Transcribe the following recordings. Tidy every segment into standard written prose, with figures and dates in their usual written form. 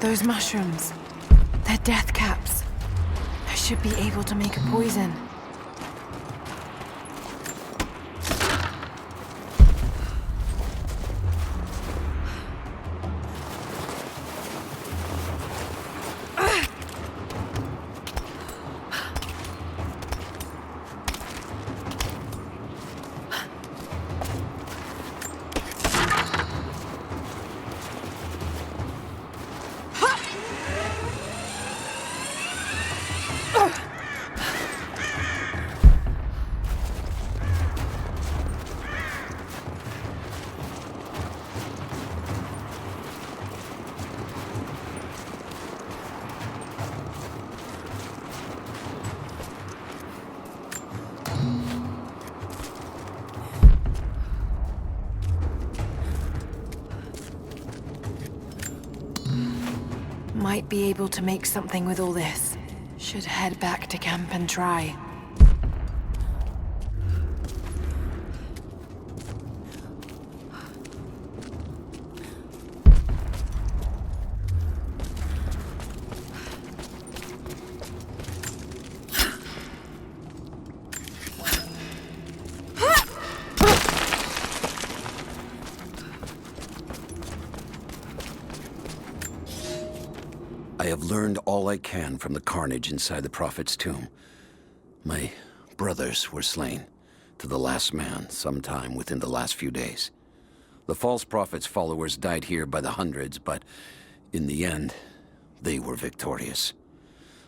Those mushrooms. They're death caps. I should be able to make a poison. Might be able to make something with all this. Should head back to camp and try. I have learned all I can from the carnage inside the Prophet's tomb. My brothers were slain, to the last man, sometime within the last few days. The false Prophet's followers died here by the hundreds, but in the end, they were victorious.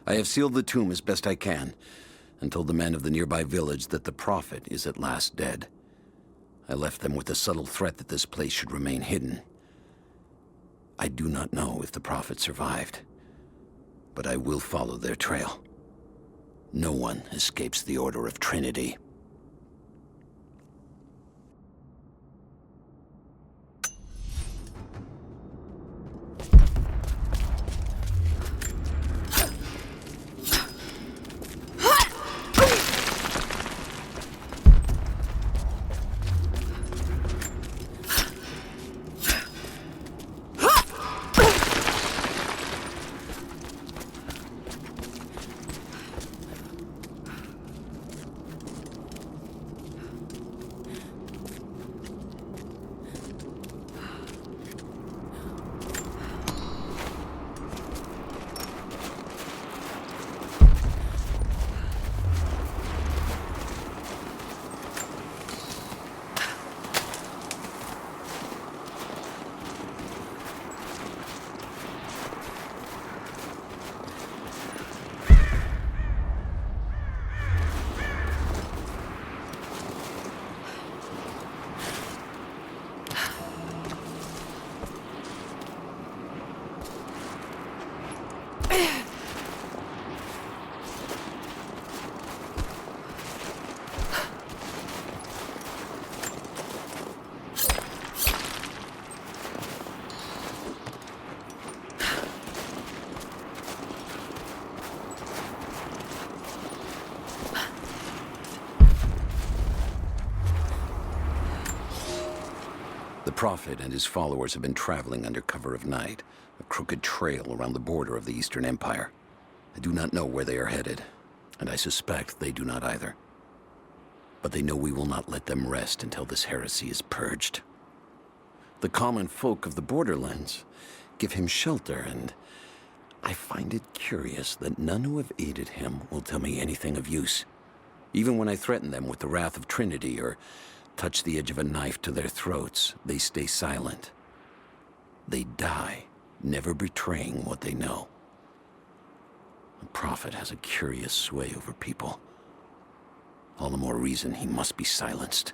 I have sealed the tomb as best I can, and told the men of the nearby village that the Prophet is at last dead. I left them with the subtle threat that this place should remain hidden. I do not know if the Prophet survived, but I will follow their trail. No one escapes the Order of Trinity. The Prophet and his followers have been traveling under cover of night, a crooked trail around the border of the Eastern Empire. I do not know where they are headed, and I suspect they do not either. But they know we will not let them rest until this heresy is purged. The common folk of the borderlands give him shelter, and I find it curious that none who have aided him will tell me anything of use. Even when I threaten them with the wrath of Trinity or touch the edge of a knife to their throats, they stay silent. They die, never betraying what they know. The Prophet has a curious sway over people. All the more reason he must be silenced.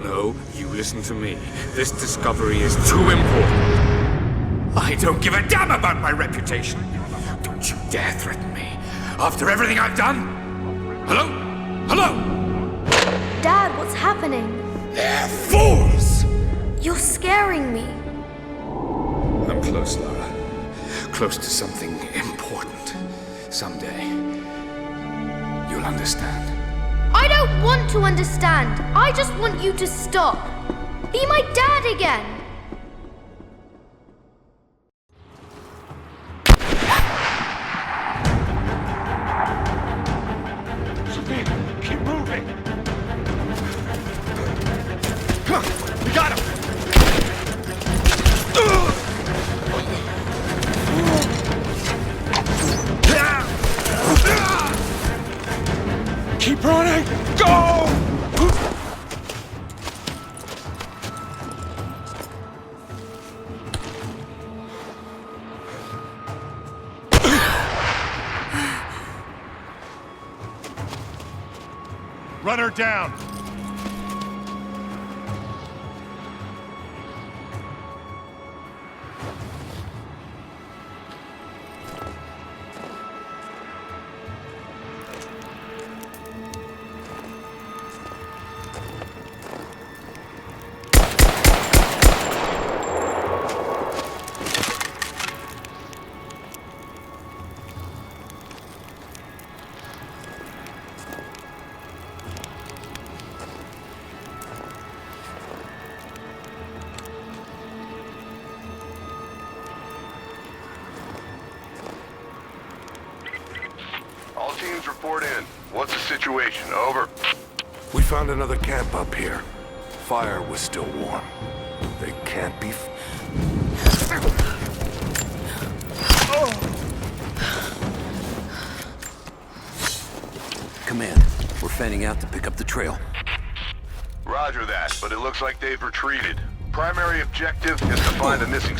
No, you listen to me. This discovery is too important. I don't give a damn about my reputation. Don't you dare threaten me. After everything I've done? Hello? Hello? Dad, what's happening? They're fools! You're scaring me. I'm close, Lara. Close to something important. Someday, you'll understand. I don't want to understand. I just want you to stop. Be my dad again. Keep moving! We got him! Keep running! Go! Run her down! All teams report in. What's the situation? Over. We found another camp up here. Fire was still warm. They can't be... Command, we're fanning out to pick up the trail. Roger that, but it looks like they've retreated. Primary objective is to find the missing...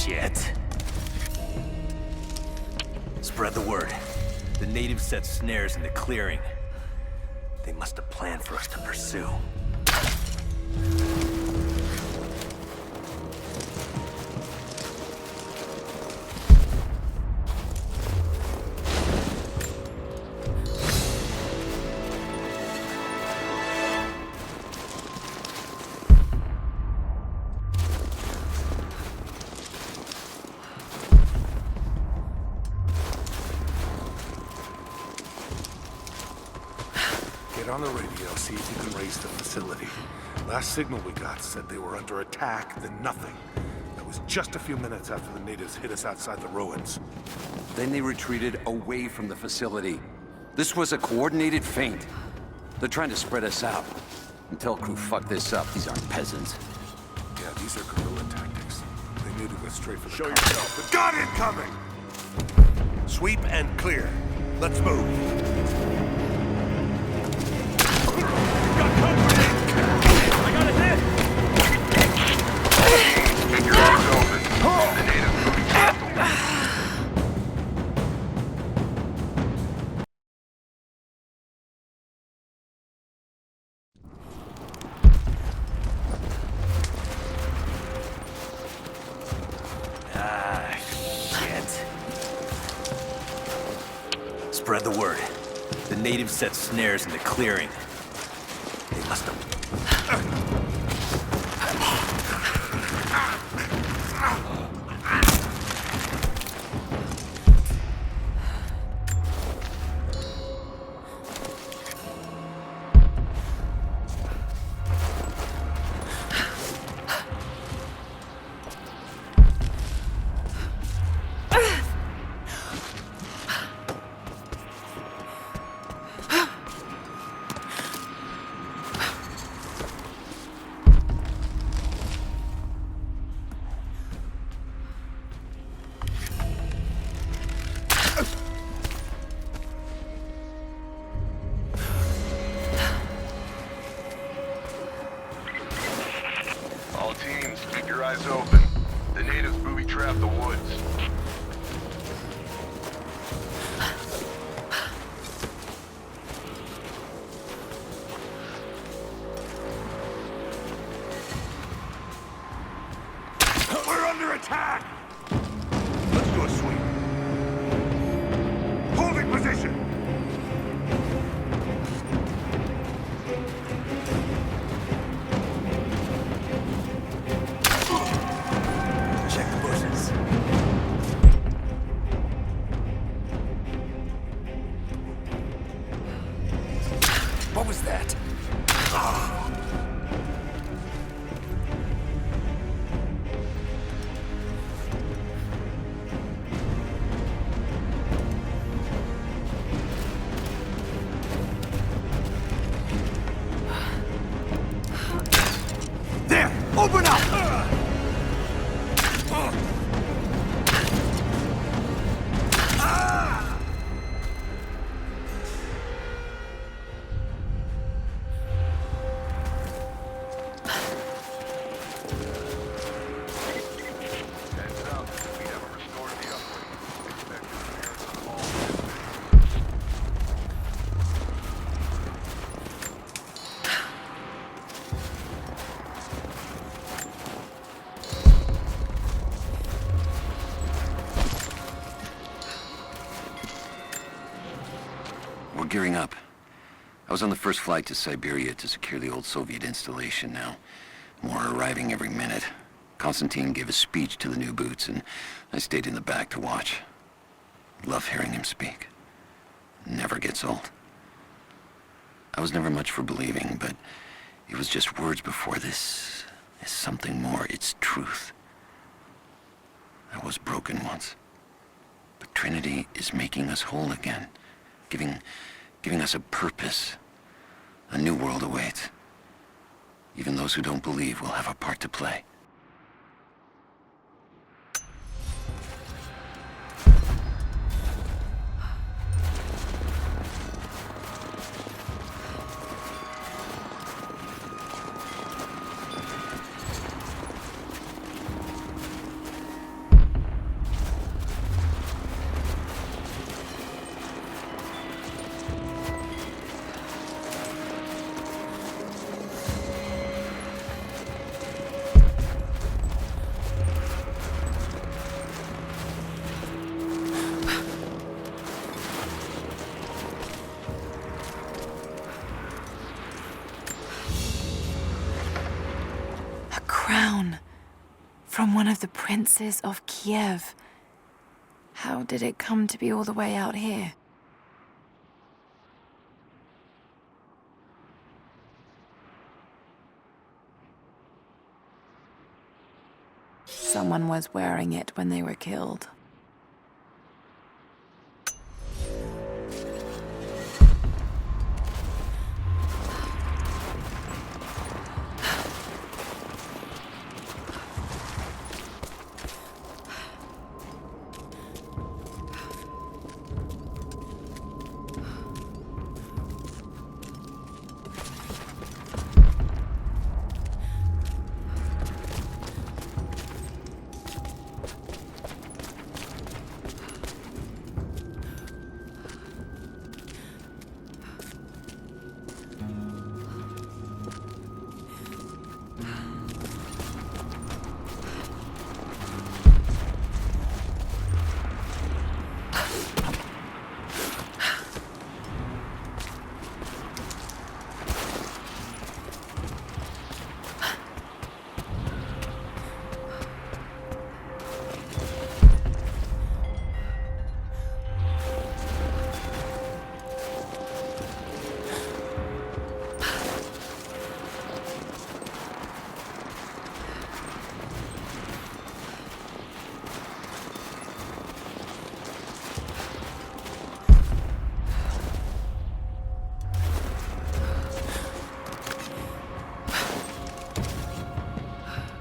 Shit. Spread the word. The natives set snares in the clearing. They must have planned for us to pursue. Get on the radio, see if you can raise the facility. Last signal we got said they were under attack, then nothing. That was just a few minutes after the natives hit us outside the ruins. Then they retreated away from the facility. This was a coordinated feint. They're trying to spread us out. Until crew fuck this up, these aren't peasants. Yeah, these are guerrilla tactics. They knew to go straight for the Show yourself. The gun incoming! Sweep and clear. Let's move. Keep your eyes open. The natives will be careful. Shit. Spread the word. The natives set snares in the clearing. They must have... your eyes open. The natives booby-trapped the woods. We're under attack! Let's do a sweep. Holding position! Check the bushes. What was that? There! Open up! Heads up. We haven't restored the uplink. Expect repairs on all. We're gearing up. I was on the first flight to Siberia to secure the old Soviet installation now. More are arriving every minute. Konstantin gave a speech to the new boots, and I stayed in the back to watch. Love hearing him speak. Never gets old. I was never much for believing, but it was just words before. This is something more. It's truth. I was broken once. But Trinity is making us whole again. Giving us a purpose. A new world awaits. Even those who don't believe will have a part to play. Crown from one of the princes of Kiev. How did it come to be all the way out here? Someone was wearing it when they were killed.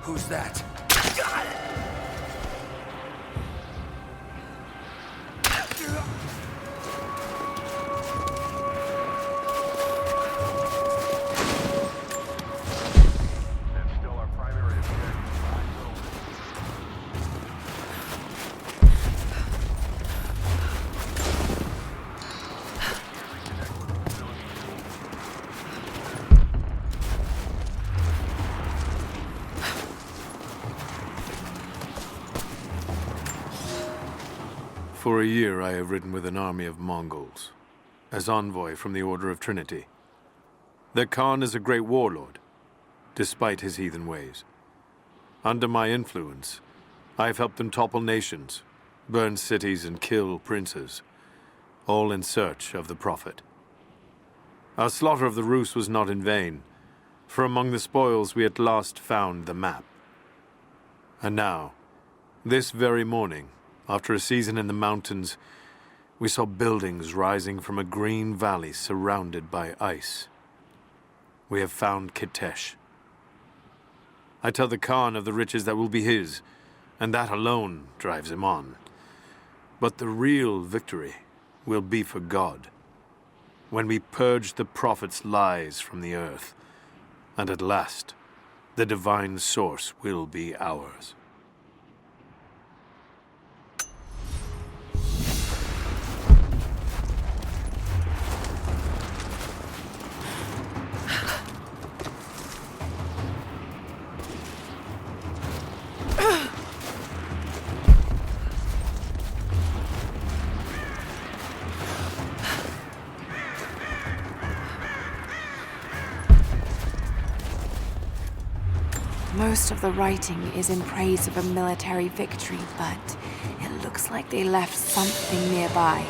Who's that? That's still our primary objective. Eyes open. For a year I have ridden with an army of Mongols, as envoy from the Order of Trinity. Their Khan is a great warlord, despite his heathen ways. Under my influence, I have helped them topple nations, burn cities and kill princes, all in search of the Prophet. Our slaughter of the Rus was not in vain, for among the spoils we at last found the map. And now, this very morning, after a season in the mountains, we saw buildings rising from a green valley surrounded by ice. We have found Kitezh. I tell the Khan of the riches that will be his, and that alone drives him on. But the real victory will be for God, when we purge the Prophet's lies from the earth, and at last, the divine source will be ours. Most of the writing is in praise of a military victory, but it looks like they left something nearby.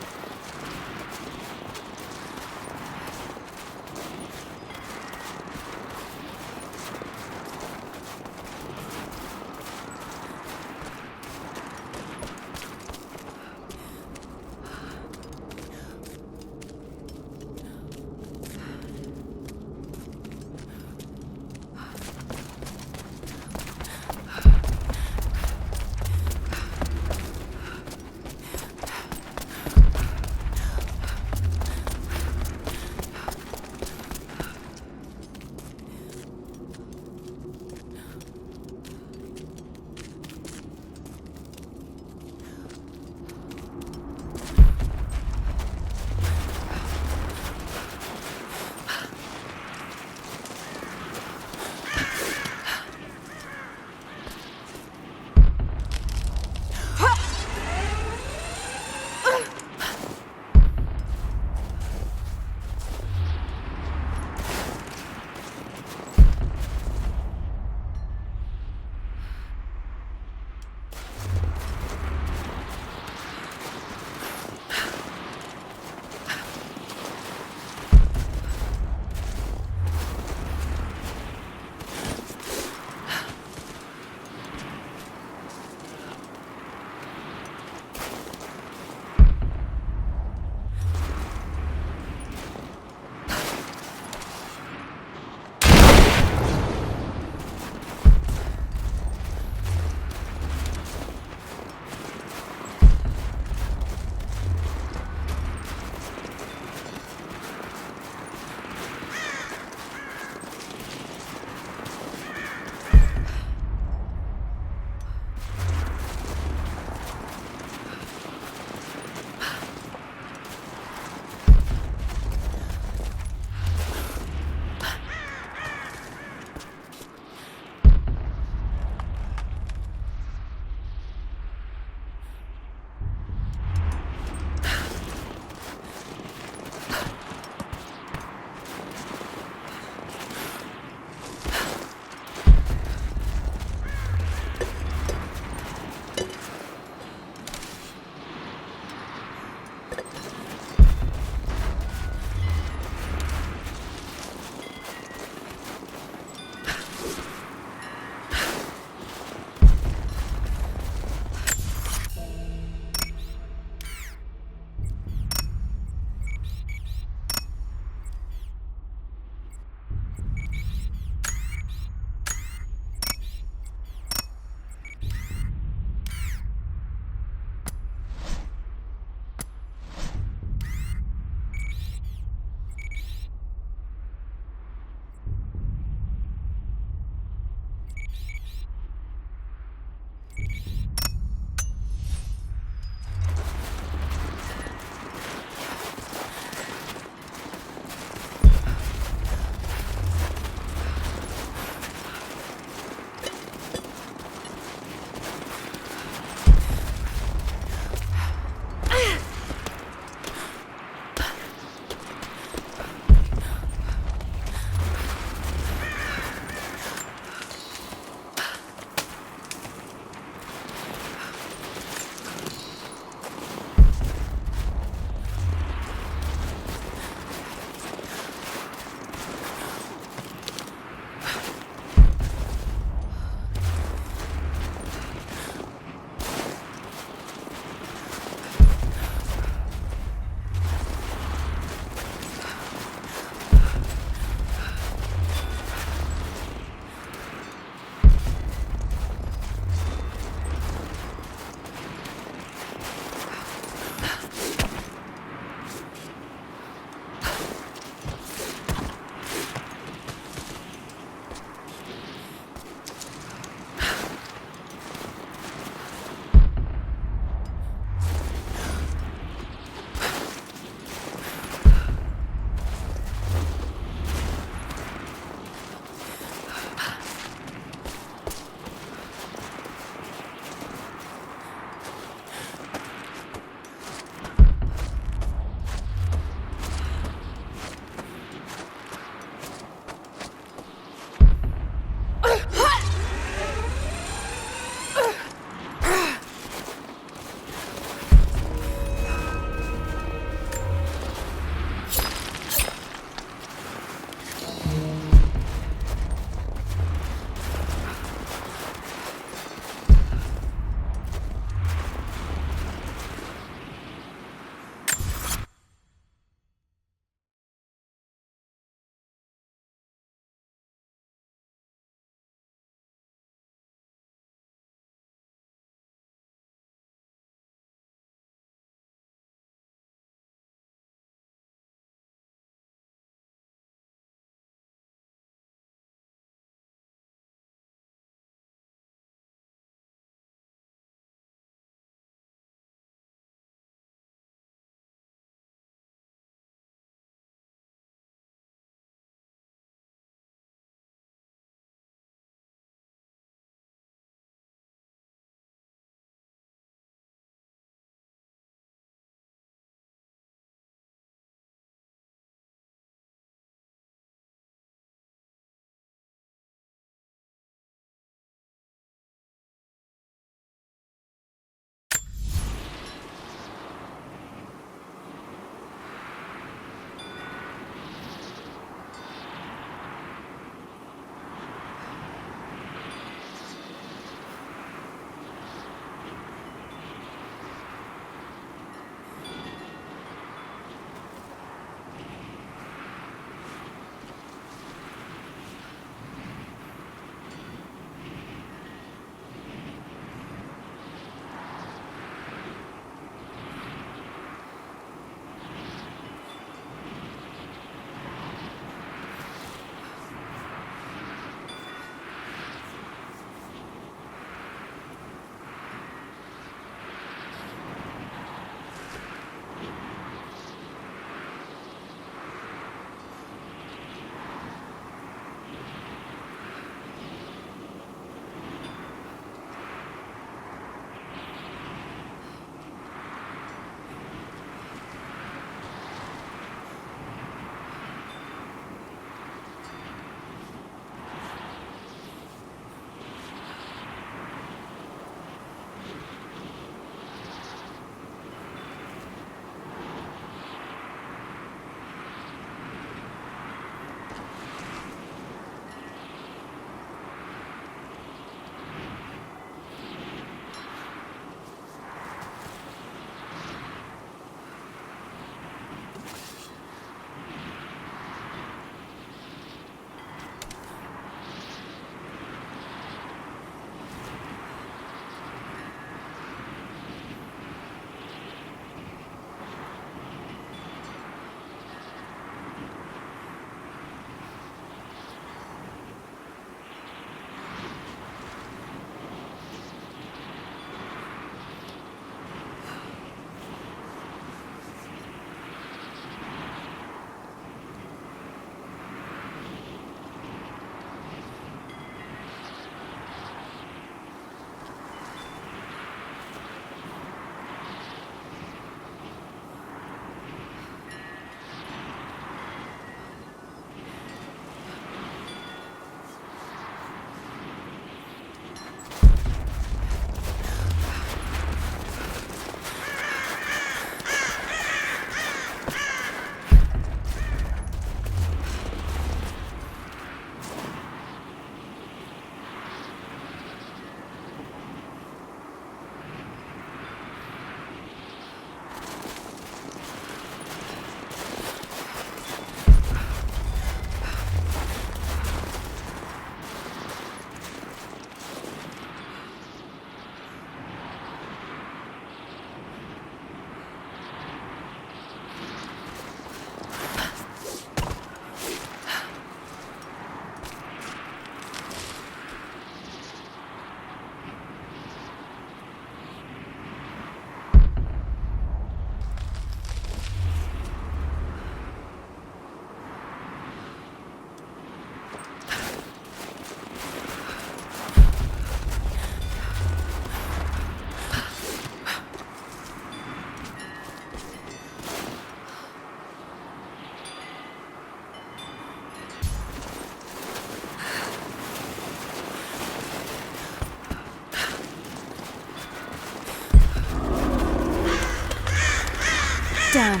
Damn,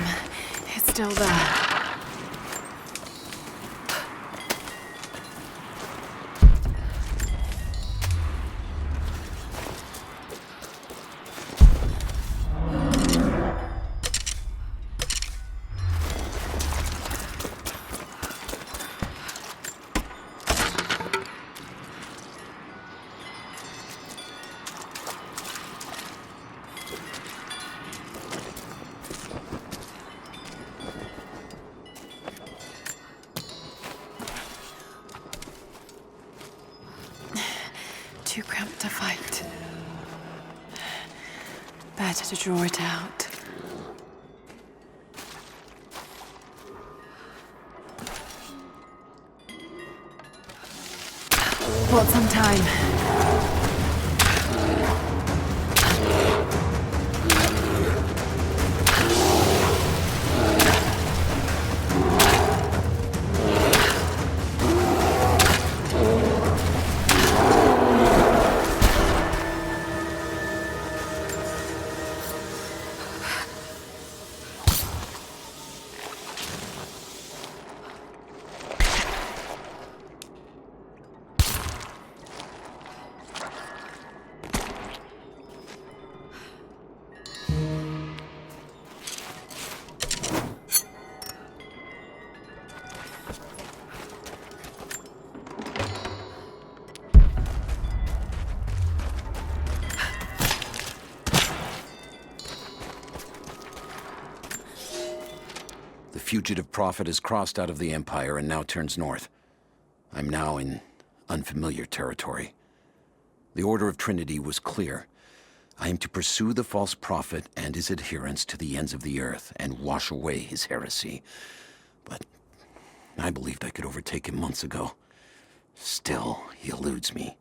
it's still there. Too cramped to fight. Better to draw it out. Bought some time. The fugitive prophet has crossed out of the Empire and now turns north. I'm now in unfamiliar territory. The order of Trinity was clear. I am to pursue the false prophet and his adherents to the ends of the earth and wash away his heresy. But I believed I could overtake him months ago. Still, he eludes me.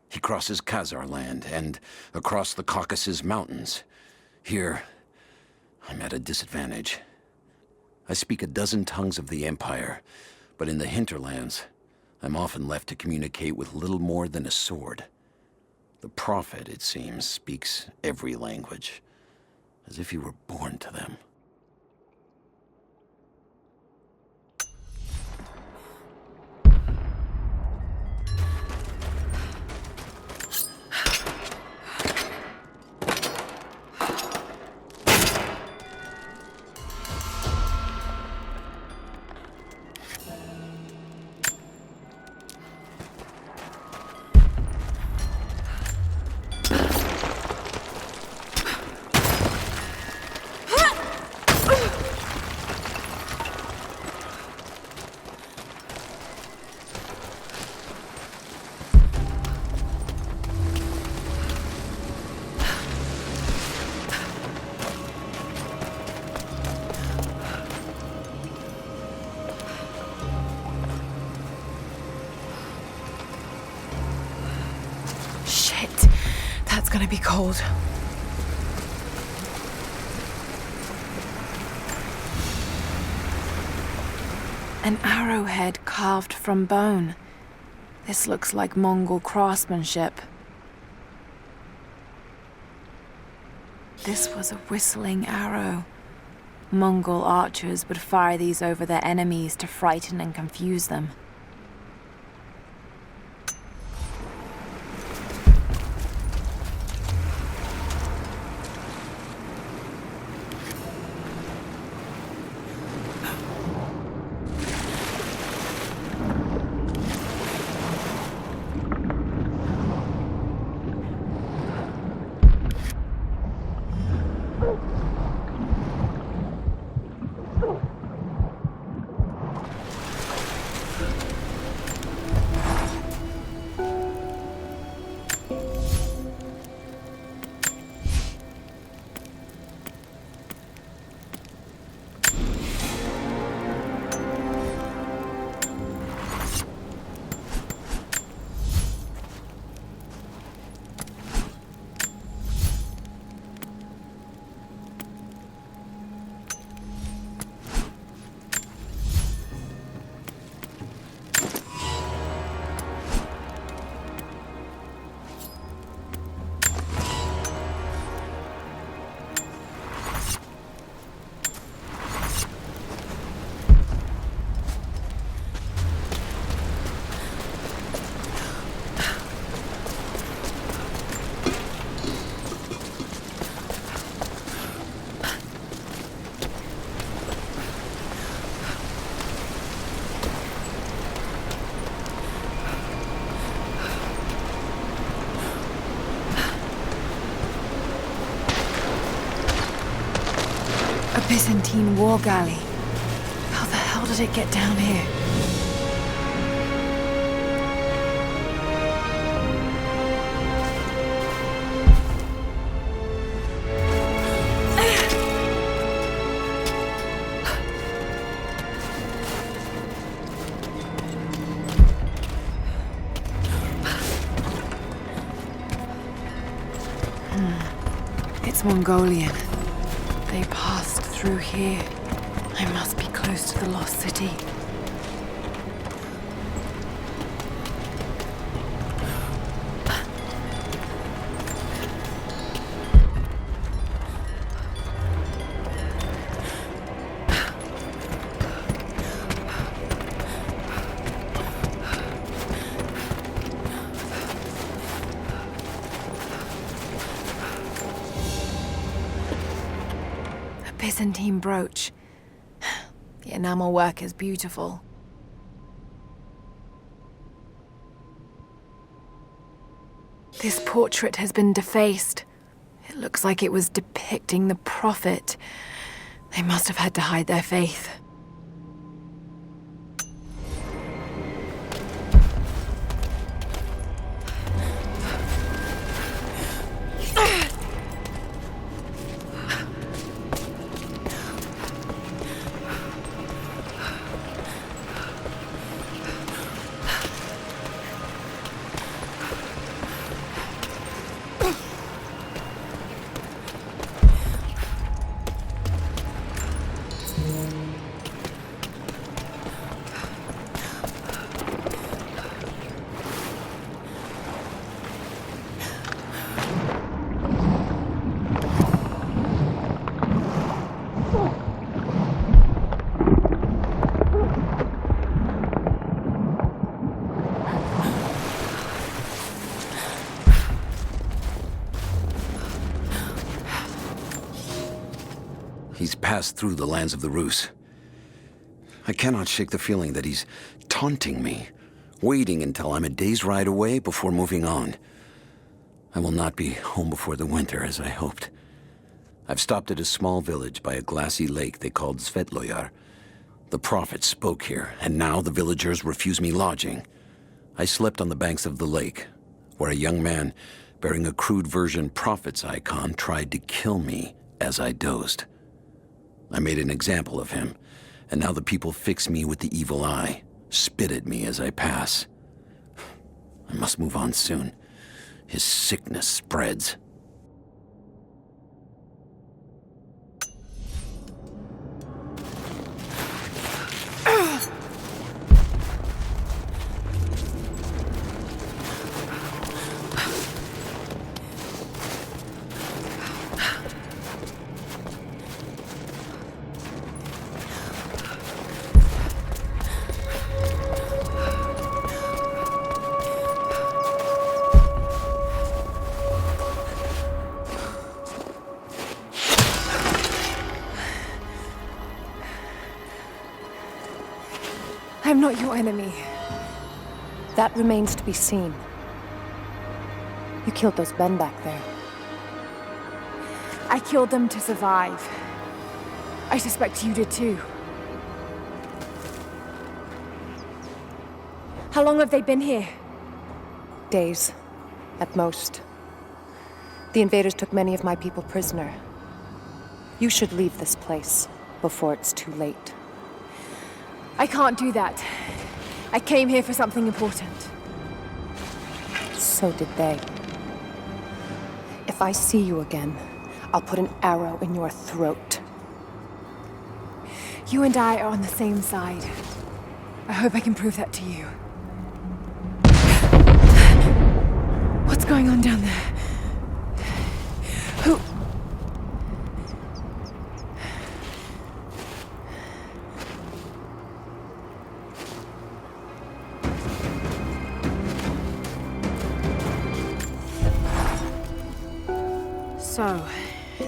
He crosses Khazar land and across the Caucasus Mountains. Here, I'm at a disadvantage. I speak a dozen tongues of the Empire, but in the hinterlands, I'm often left to communicate with little more than a sword. The prophet, it seems, speaks every language, as if he were born to them. That's gonna be cold. An arrowhead carved from bone. This looks like Mongol craftsmanship. This was a whistling arrow. Mongol archers would fire these over their enemies to frighten and confuse them. Byzantine war galley. How the hell did it get down here? It's Mongolian. They passed through here. I must be close to the lost city. Byzantine brooch. The enamel work is beautiful. This portrait has been defaced. It looks like it was depicting the Prophet. They must have had to hide their faith. He's passed through the lands of the Rus. I cannot shake the feeling that he's taunting me, waiting until I'm a day's ride away before moving on. I will not be home before the winter, as I hoped. I've stopped at a small village by a glassy lake they called Svetloyar. The Prophet spoke here, and now the villagers refuse me lodging. I slept on the banks of the lake, where a young man bearing a crude version Prophet's icon tried to kill me as I dozed. I made an example of him, and now the people fix me with the evil eye, spit at me as I pass. I must move on soon. His sickness spreads. I'm not your enemy. That remains to be seen. You killed those men back there. I killed them to survive. I suspect you did too. How long have they been here? Days, at most. The invaders took many of my people prisoner. You should leave this place before it's too late. I can't do that. I came here for something important. So did they. If I see you again, I'll put an arrow in your throat. You and I are on the same side. I hope I can prove that to you. What's going on down there? Who? So,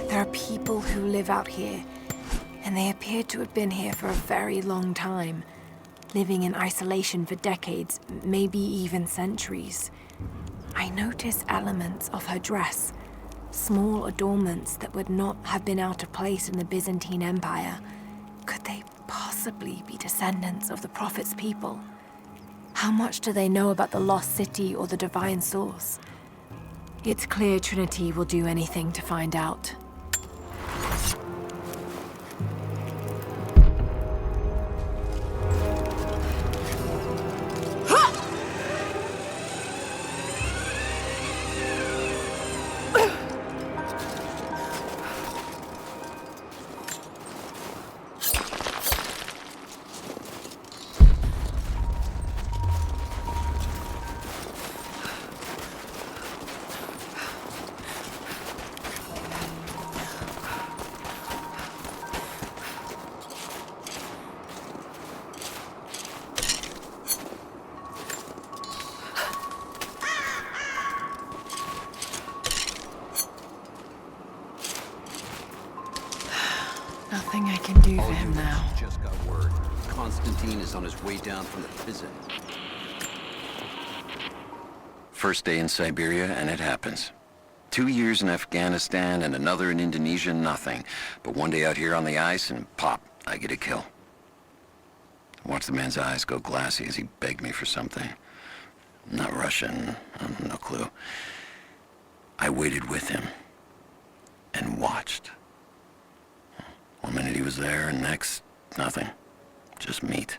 there are people who live out here, and they appear to have been here for a very long time, living in isolation for decades, maybe even centuries. I notice elements of her dress, Small adornments that would not have been out of place in the Byzantine Empire. Could they possibly be descendants of the Prophet's people? How much do they know about the lost city or the divine source? It's clear Trinity will do anything to find out. Nothing I can do for him now. Just got word. Constantine is on his way down from the prison. First day in Siberia, and it happens. 2 years in Afghanistan and another in Indonesia, nothing. But one day out here on the ice, and pop, I get a kill. I watch the man's eyes go glassy as he begged me for something. Not Russian, no clue. I waited with him and watched. 1 minute he was there, and next, nothing. Just meat.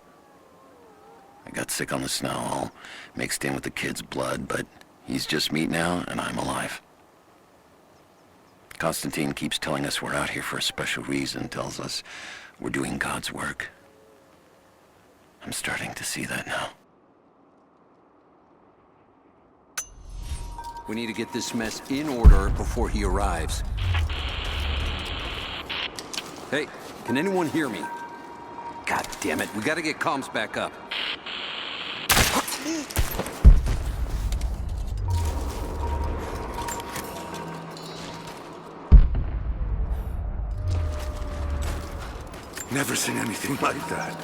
I got sick on the snow, all mixed in with the kid's blood, but he's just meat now, and I'm alive. Constantine keeps telling us we're out here for a special reason, tells us we're doing God's work. I'm starting to see that now. We need to get this mess in order before he arrives. Hey, can anyone hear me? God damn it, we gotta get comms back up. Never seen anything like that.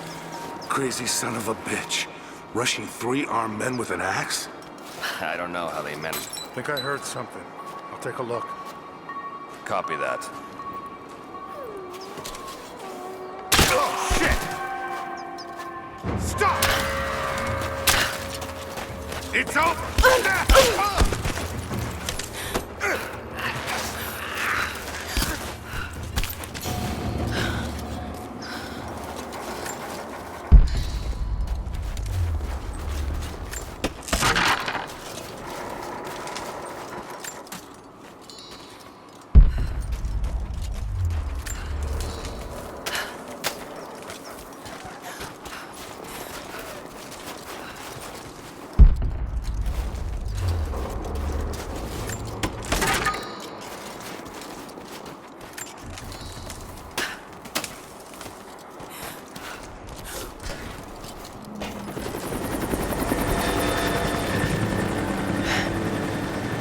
Crazy son of a bitch. Rushing 3 armed men with an axe? I don't know how they managed. Think I heard something. I'll take a look. Copy that. Oh, shit! Stop! It's over!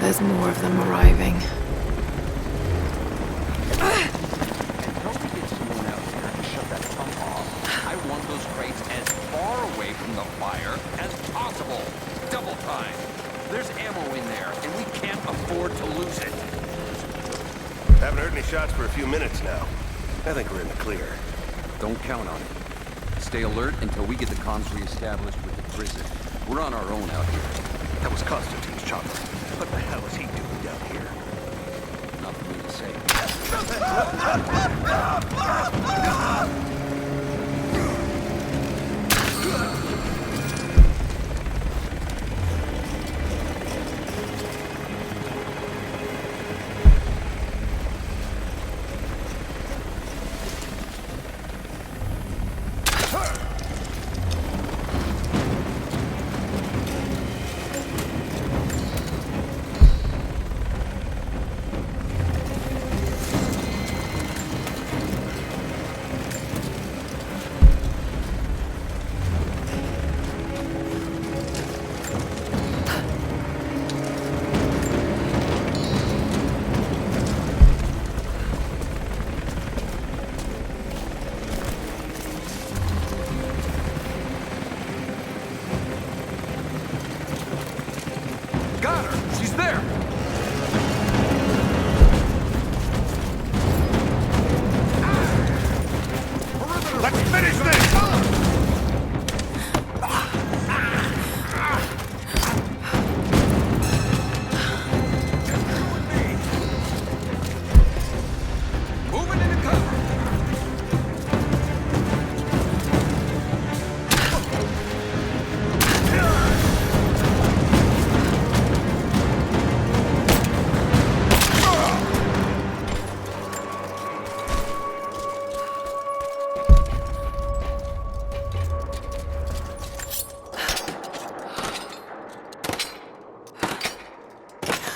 There's more of them arriving. Don't get someone out here to shut that pump off. I want those crates as far away from the fire as possible. Double time. There's ammo in there, and we can't afford to lose it. Haven't heard any shots for a few minutes now. I think we're in the clear. Don't count on it. Stay alert until we get the comms reestablished with the prison. We're on our own out here. That was Constantine's chopper. What the hell is he doing down here? Not for me to say.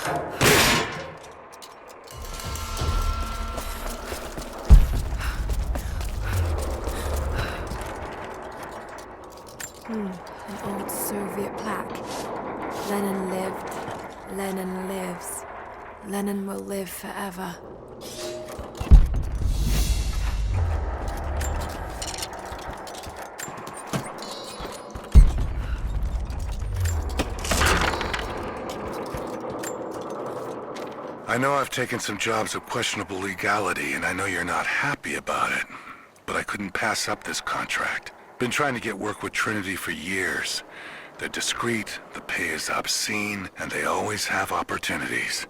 An old Soviet plaque. Lenin lived. Lenin lives. Lenin will live forever. I know I've taken some jobs of questionable legality, and I know you're not happy about it. But I couldn't pass up this contract. Been trying to get work with Trinity for years. They're discreet, the pay is obscene, and they always have opportunities.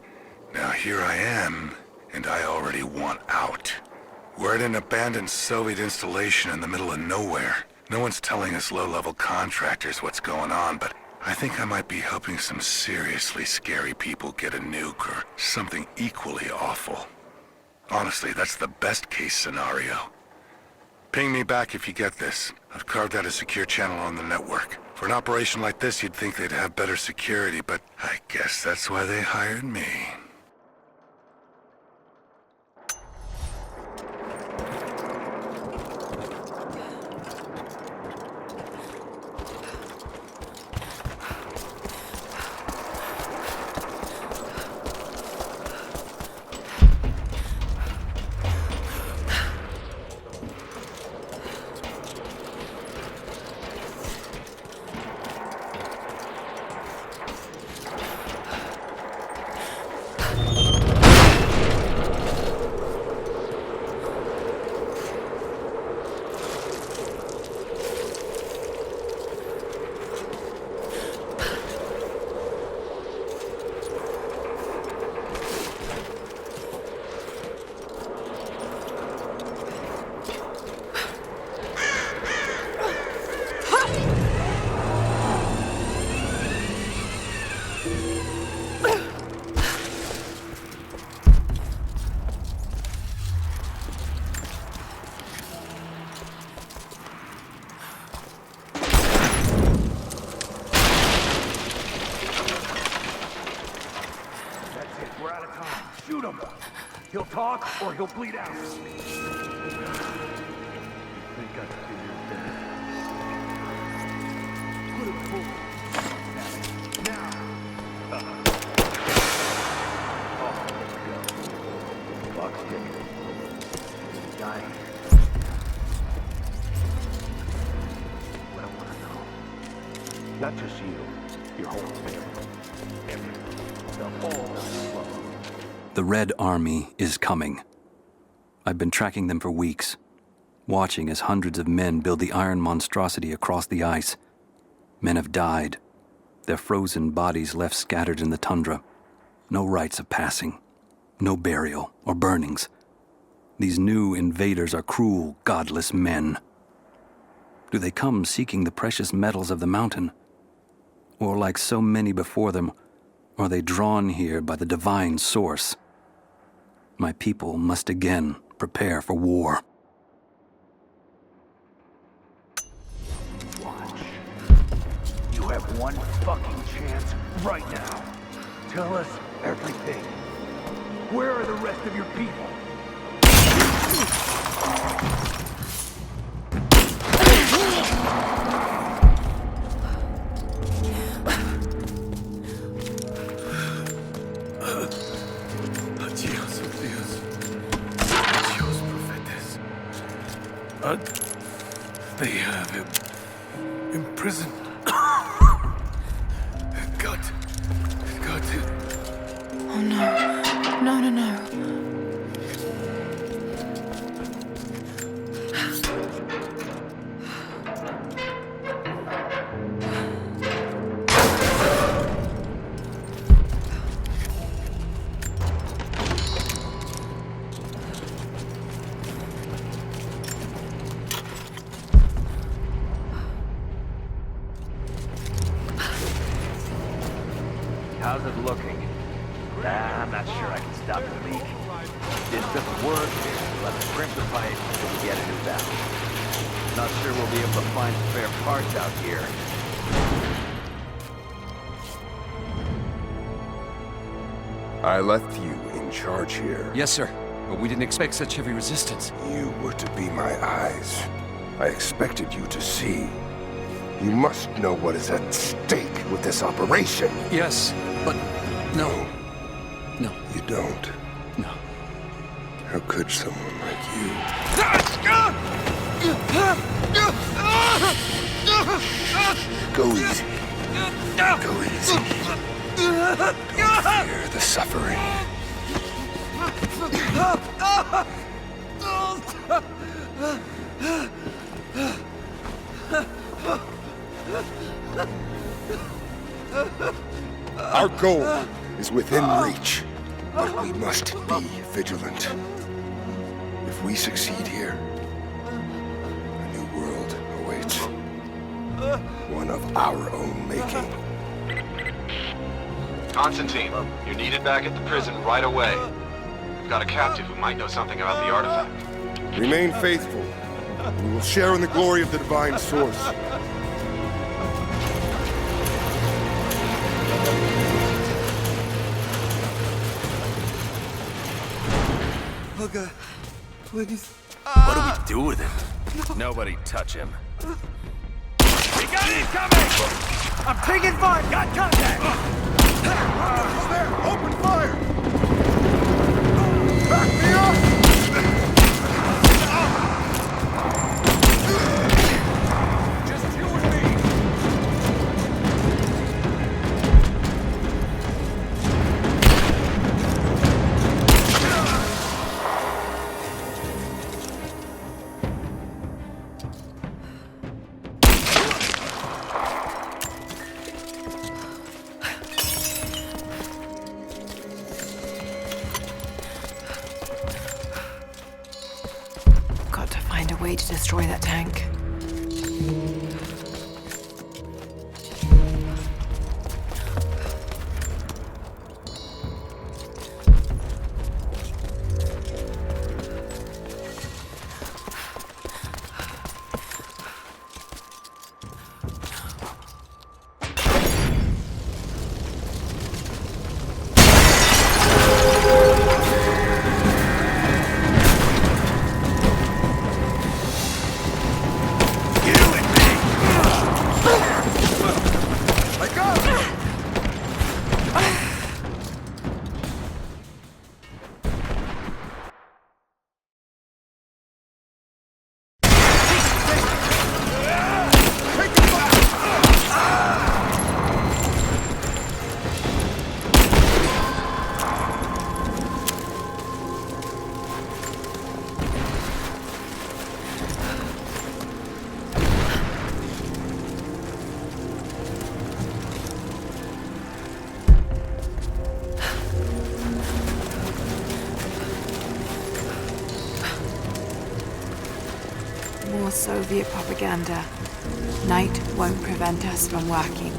Now here I am, and I already want out. We're at an abandoned Soviet installation in the middle of nowhere. No one's telling us low-level contractors what's going on, but I think I might be helping some seriously scary people get a nuke or something equally awful. Honestly, that's the best-case scenario. Ping me back if you get this. I've carved out a secure channel on the network. For an operation like this, you'd think they'd have better security, but I guess that's why they hired me. He'll talk, or he'll bleed out. Put him forward. Now. Oh, there we go. Clock's ticking. He's dying. What I want to know. Not just you, your whole family. Everything. The whole flow. The Red Army is coming. I've been tracking them for weeks, watching as hundreds of men build the iron monstrosity across the ice. Men have died, their frozen bodies left scattered in the tundra. No rites of passing, no burial or burnings. These new invaders are cruel, godless men. Do they come seeking the precious metals of the mountain? Or like so many before them, are they drawn here by the divine source? My people must again prepare for war. Watch. You have one fucking chance right now. Tell us everything. Where are the rest of your people? They have him imprisoned. Got it. Oh no. No. How's it looking? I'm not sure I can stop the leak. This doesn't work. We'll have to crimp the pipe until we get a new valve. Not sure we'll be able to find spare parts out here. I left you in charge here. Yes, sir. But we didn't expect such heavy resistance. You were to be my eyes. I expected you to see. You must know what is at stake with this operation. Yes, but no. No. You don't. No. How could someone like you? Go easy. Go easy. Don't fear the suffering. Our goal is within reach, but we must be vigilant. If we succeed here, a new world awaits. One of our own making. Constantine, you're needed back at the prison right away. We've got a captive who might know something about the artifact. Remain faithful. We will share in the glory of the divine source. Oh God, please. What do we do with him? Nobody touch him. We got incoming! I'm taking fire! Got contact! He's there! Open fire! Back me up! Just you and me! Got to find a way to destroy that tank. More Soviet propaganda. Night won't prevent us from working.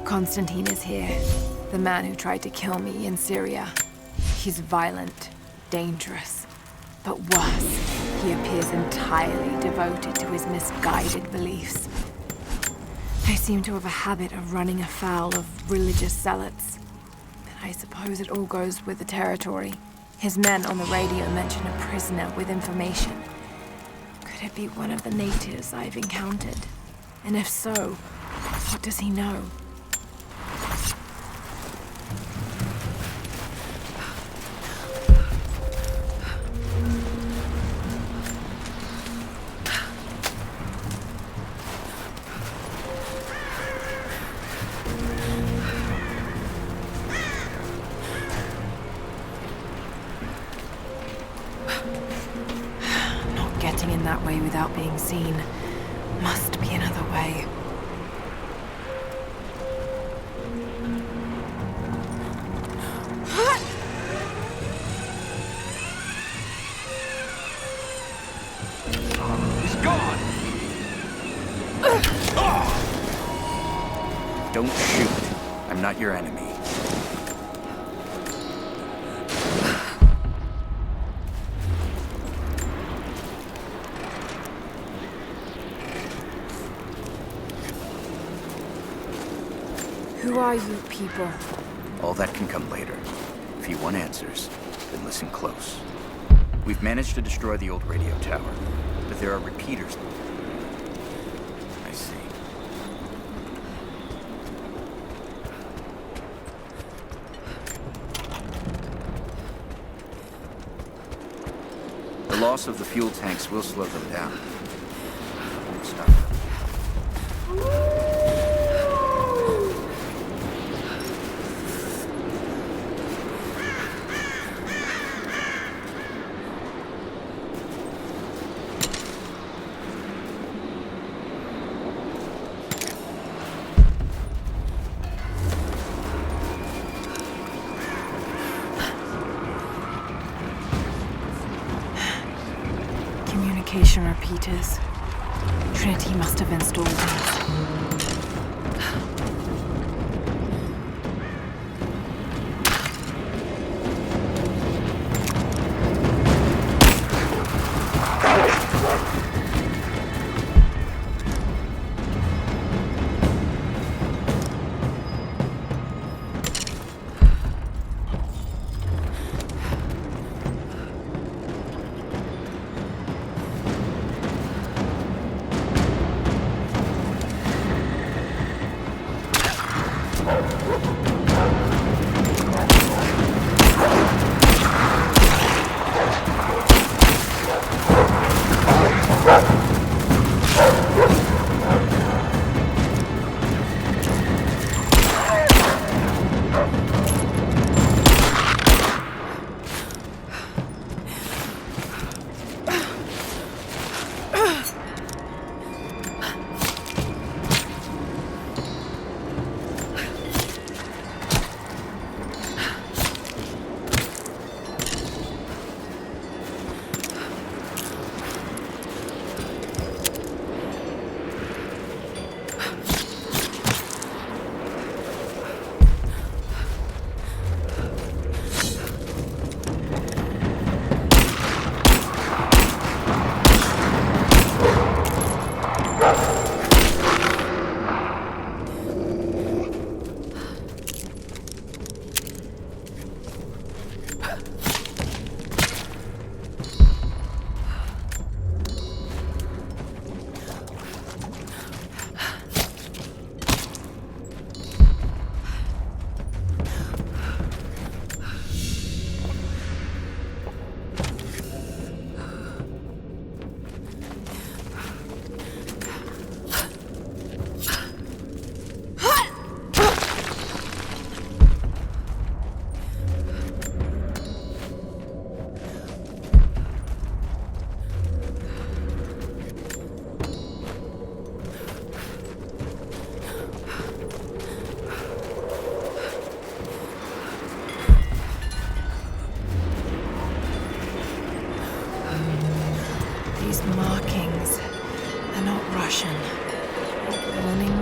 Constantine is here, the man who tried to kill me in Syria. He's violent, dangerous, but worse, he appears entirely devoted to his misguided beliefs. They seem to have a habit of running afoul of religious zealots. But I suppose it all goes with the territory. His men on the radio mention a prisoner with information. Could it be one of the natives I've encountered? And if so, what does he know? Getting in that way without being seen. Must be another way. He's Don't shoot. I'm not your enemy. Who are you people? All that can come later. If you want answers, then listen close. We've managed to destroy the old radio tower, but there are repeaters. I see. The loss of the fuel tanks will slow them down. It won't stop them. Communication repeaters. Trinity must have installed these. These markings, they're not Russian. Warning